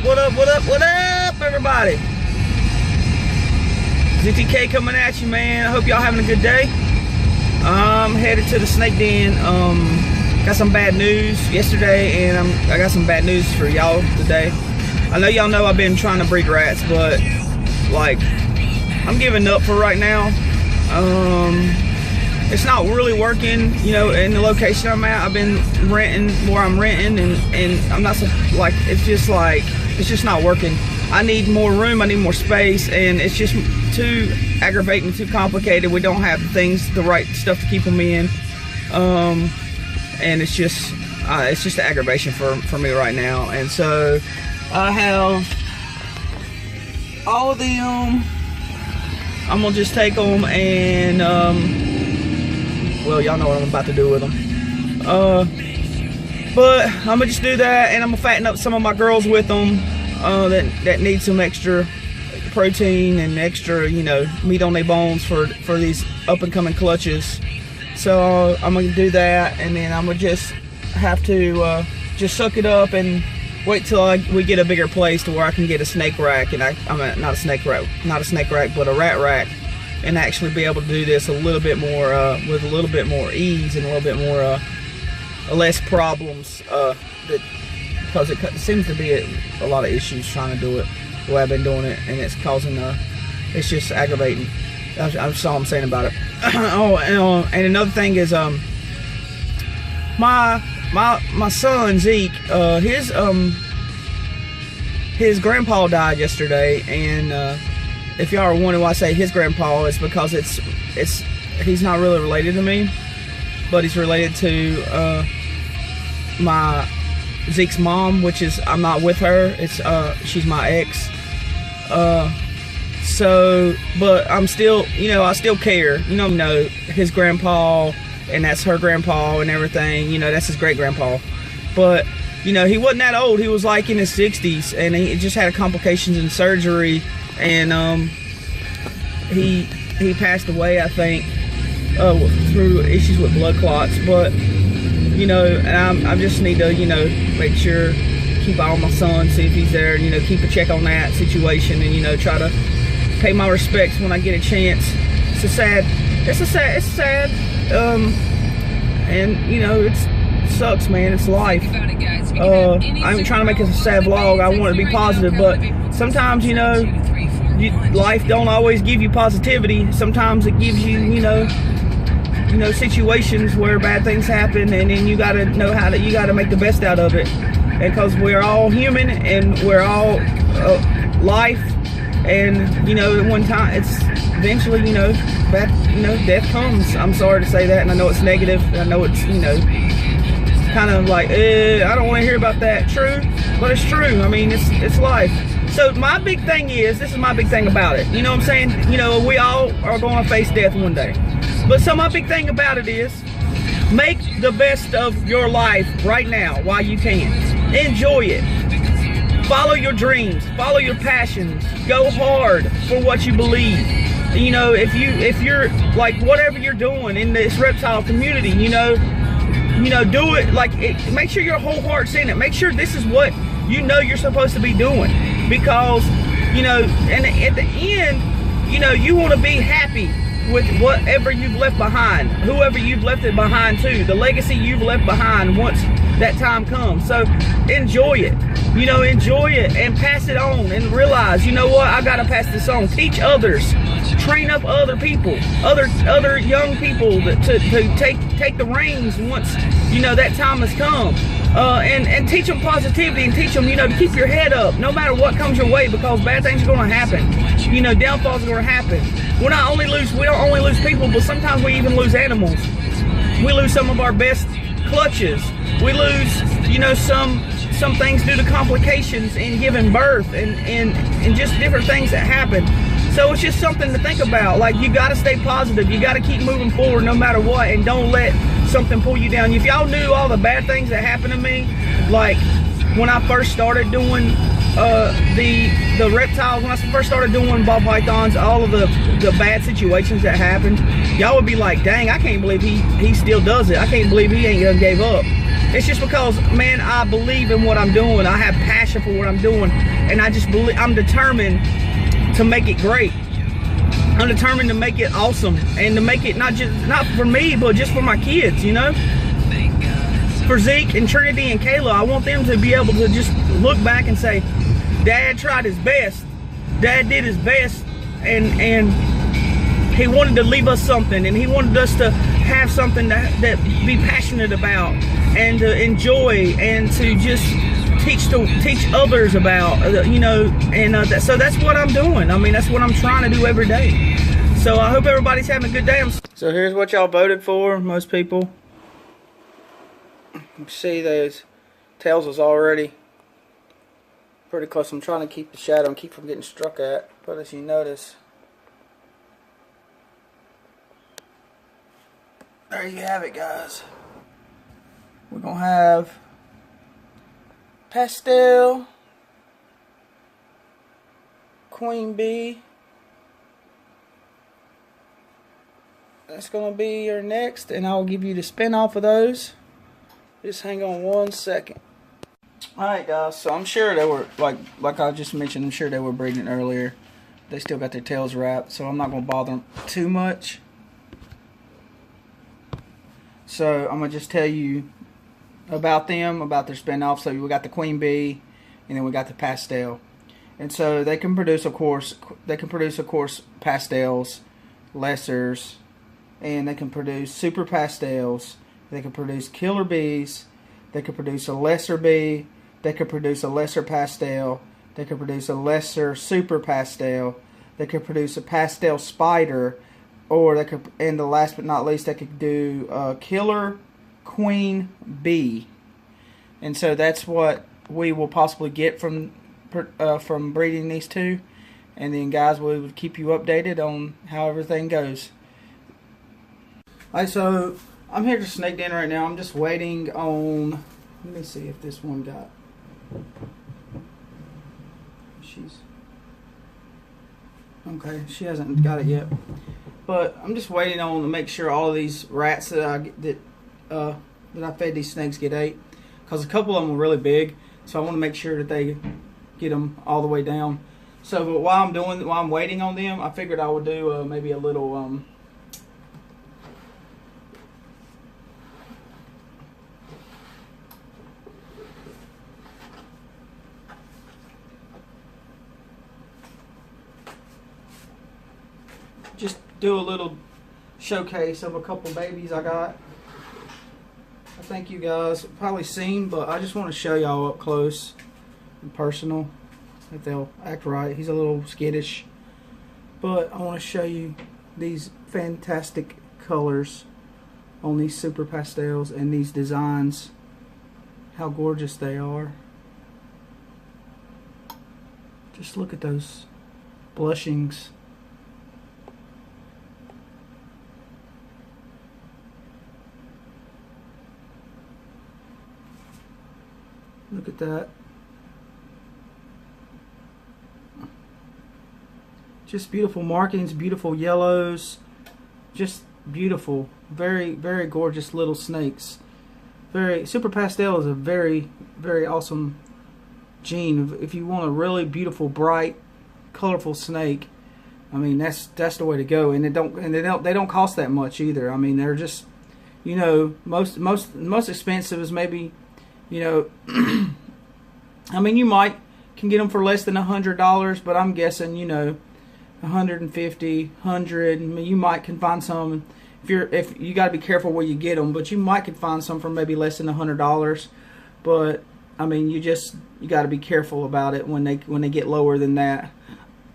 What up, everybody? ZTK coming at you, man. I hope y'all having a good day. I'm headed to the snake den. Got some bad news yesterday, and I got some bad news for y'all today. I know y'all know I've been trying to breed rats, but like I'm giving up for right now. It's not really working, you know, in the location I'm at. I've been renting where I'm renting, and I'm not like it's just not working. I need more room, I need more space, and it's just too aggravating, too complicated. We don't have the right stuff to keep them in, and it's just an aggravation for me right now. And so I have all of them. I'm gonna just take them and well, y'all know what I'm about to do with them. But I'm gonna just do that, and I'm gonna fatten up some of my girls with them that need some extra protein and extra, you know, meat on their bones for these up and coming clutches. So I'm gonna do that, and then I'm gonna just have to just suck it up and wait till we get a bigger place to where I can get a snake rack, and not a snake rack, but a rat rack, and actually be able to do this a little bit more with a little bit more ease and a little bit more less problems, because it seems to be a lot of issues trying to do it the way I've been doing it, and it's causing it's just aggravating. That's all I'm saying about it. Oh, and another thing is my son Zeke, his grandpa died yesterday, and if y'all are wondering why I say his grandpa, it's because he's not really related to me, but he's related to my Zeke's mom, which is, I'm not with her. It's she's my ex. So, but I'm still, you know, I still care. You know, his grandpa, and that's her grandpa and everything. You know, that's his great grandpa. But you know, he wasn't that old. He was like in his 60s, and he just had complications in surgery. And he passed away, I think, through issues with blood clots. But you know, and I just need to, you know, make sure, keep eye on my son, see if he's there, and you know, keep a check on that situation, and you know, try to pay my respects when I get a chance. It's sad. And you know, it sucks, man. It's life. I'm trying to make this a sad vlog. I want it to be positive, but sometimes, you know, life don't always give you positivity. Sometimes it gives you, you know, situations where bad things happen, and then you gotta know you gotta make the best out of it. And because we're all human, and we're all life, and you know, at one time, it's eventually, you know, death comes. I'm sorry to say that, and I know it's negative. I know it's, you know, kind of like, I don't want to hear about that. True, but it's true. I mean, it's life. So my big thing is, this is my big thing about it. You know what I'm saying? You know, we all are going to face death one day. But so my big thing about it is, make the best of your life right now while you can. Enjoy it. Follow your dreams. Follow your passions. Go hard for what you believe. You know, if you're like, whatever you're doing in this reptile community, you know, do it like it. Make sure your whole heart's in it. Make sure this is what you know you're supposed to be doing, because you know, and at the end, you know, you want to be happy with whatever you've left behind, whoever you've left it behind to, the legacy you've left behind once that time comes. So enjoy it, you know, enjoy it, and pass it on, and realize, you know what, I gotta pass this on. Teach others, train up other people, other young people to take the reins once, you know, that time has come. And teach them positivity, and teach them, you know, to keep your head up no matter what comes your way, because bad things are going to happen. You know, downfalls are going to happen. We don't only lose people, but sometimes we even lose animals. We lose some of our best clutches. We lose, you know, some things due to complications in giving birth, and just different things that happen. So it's just something to think about. Like, you got to stay positive. You got to keep moving forward no matter what, and don't let something pull you down. If y'all knew all the bad things that happened to me, like when I first started doing the reptiles, when I first started doing ball pythons, all of the bad situations that happened, y'all would be like, dang, I can't believe he still does it. I can't believe he ain't gave up. It's just because, man, I believe in what I'm doing. I have passion for what I'm doing, and I just believe, I'm determined to make it great. I'm determined to make it awesome, and to make it not for me, but just for my kids, you know. For Zeke and Trinity and Kayla, I want them to be able to just look back and say, Dad tried his best. Dad did his best, and he wanted to leave us something, and he wanted us to have something that be passionate about, and to enjoy, and to just teach others about, you know. And so that's what I'm doing. I mean, that's what I'm trying to do every day. So I hope everybody's having a good day. So here's what y'all voted for. Most people. You see those tails was already pretty close. I'm trying to keep the shadow and keep from getting struck at. But as you notice, there you have it, guys. We're gonna have Pastel, Queen Bee. That's gonna be your next, and I'll give you the spin off of those. Just hang on 1 second. Alright, guys, so I'm sure they were, like I just mentioned, I'm sure they were breeding earlier. They still got their tails wrapped, so I'm not going to bother them too much. So I'm going to just tell you about them, about their spin-off. So we got the Queen Bee, and then we got the Pastel. And so they can produce, of course, pastels, lessers, and they can produce super pastels. They can produce killer bees. They can produce a lesser bee. They can produce a lesser pastel. They can produce a lesser super pastel. They can produce a pastel spider, or they could, and the last but not least, they could do a killer queen bee. And so that's what we will possibly get from breeding these two. And then, guys, we will keep you updated on how everything goes. Alright, so I'm here to snake den right now. I'm just waiting on, let me see if this one got, okay, she hasn't got it yet. But I'm just waiting on to make sure all of these rats that I fed these snakes get ate. Because a couple of them were really big, so I want to make sure that they get them all the way down. So, but while I'm waiting on them, I figured I would do maybe a little just do a little showcase of a couple babies I got. I think you guys have probably seen, but I just want to show y'all up close and personal if they'll act right. He's a little skittish, but I want to show you these fantastic colors on these super pastels and these designs, how gorgeous they are. Just look at those blushings. Look at that. Just beautiful markings, beautiful yellows. Just beautiful. Very, very gorgeous little snakes. Super Pastel is a very, very awesome gene. If you want a really beautiful, bright, colorful snake, I mean that's the way to go. And they don't cost that much either. I mean, they're just, you know, most expensive is maybe, you know, I mean, you can get them for less than $100, but I'm guessing, you know, 150, 100. I mean, you can find some. If you got to be careful where you get them, but you can find some for maybe less than $100. But I mean, you got to be careful about it when they get lower than that.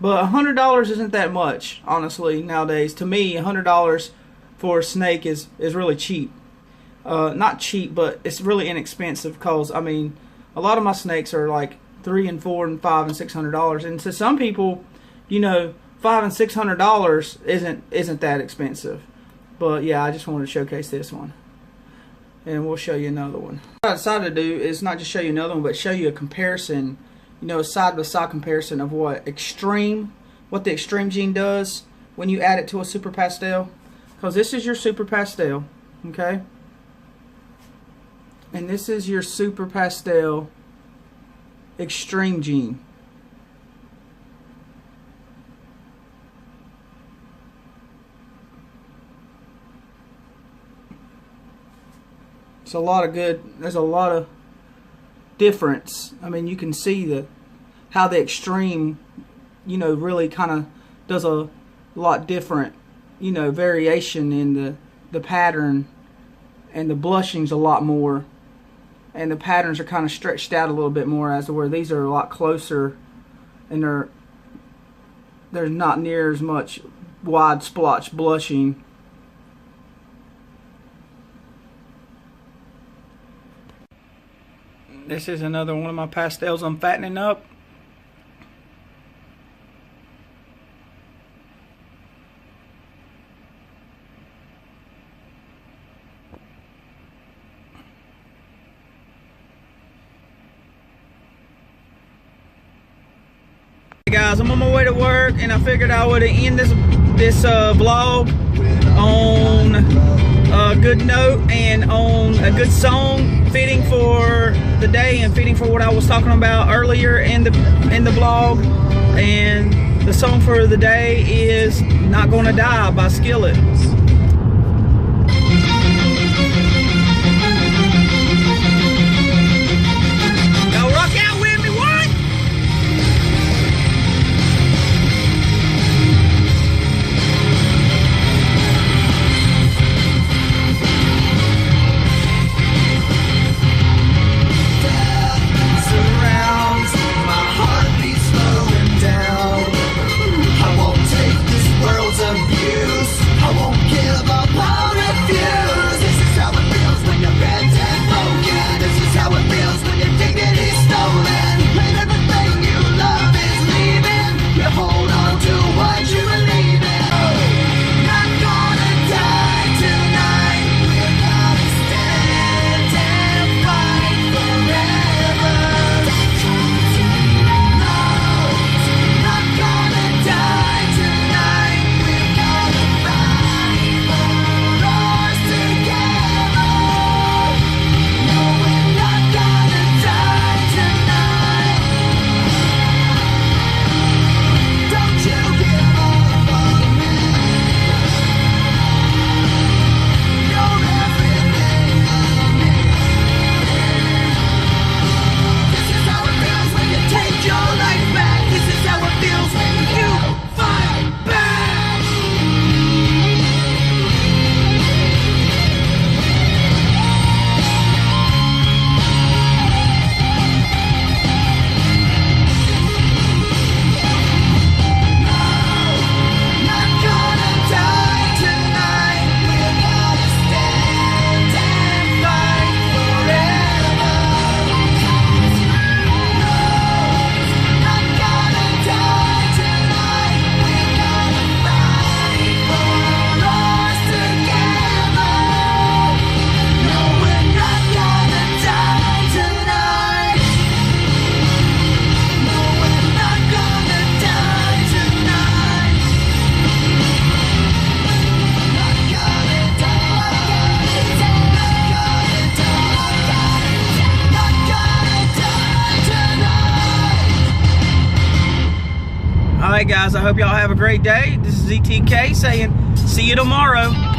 But $100 isn't that much, honestly, nowadays. To me, $100 for a snake is really cheap. Not cheap, but it's really inexpensive, because I mean, a lot of my snakes are like $300 and $400 and $500 and $600, and to some people, you know, $500 and $600 isn't that expensive. But yeah, I just wanted to showcase this one, and we'll show you another one. What I decided to do is not just show you another one, but show you a comparison, you know, a side-by-side comparison of what the extreme gene does when you add it to a super pastel. Because this is your super pastel, okay? And this is your Super Pastel Extreme Jean. It's a lot of good, there's a lot of difference. I mean, you can see how the Extreme, you know, really kind of does a lot different, you know, variation in the pattern, and the blushing's a lot more, and the patterns are kind of stretched out a little bit more, as to where these are a lot closer, and there's not near as much wide splotch blushing. This is another one of my pastels I'm fattening up. Hey guys, I'm on my way to work, and I figured I would end this vlog on a good note and on a good song fitting for the day and fitting for what I was talking about earlier in the vlog. And the song for the day is "Not Gonna Die" by Skillet. Now rock out with me, what? Alright guys, I hope y'all have a great day. This is ETK saying see you tomorrow.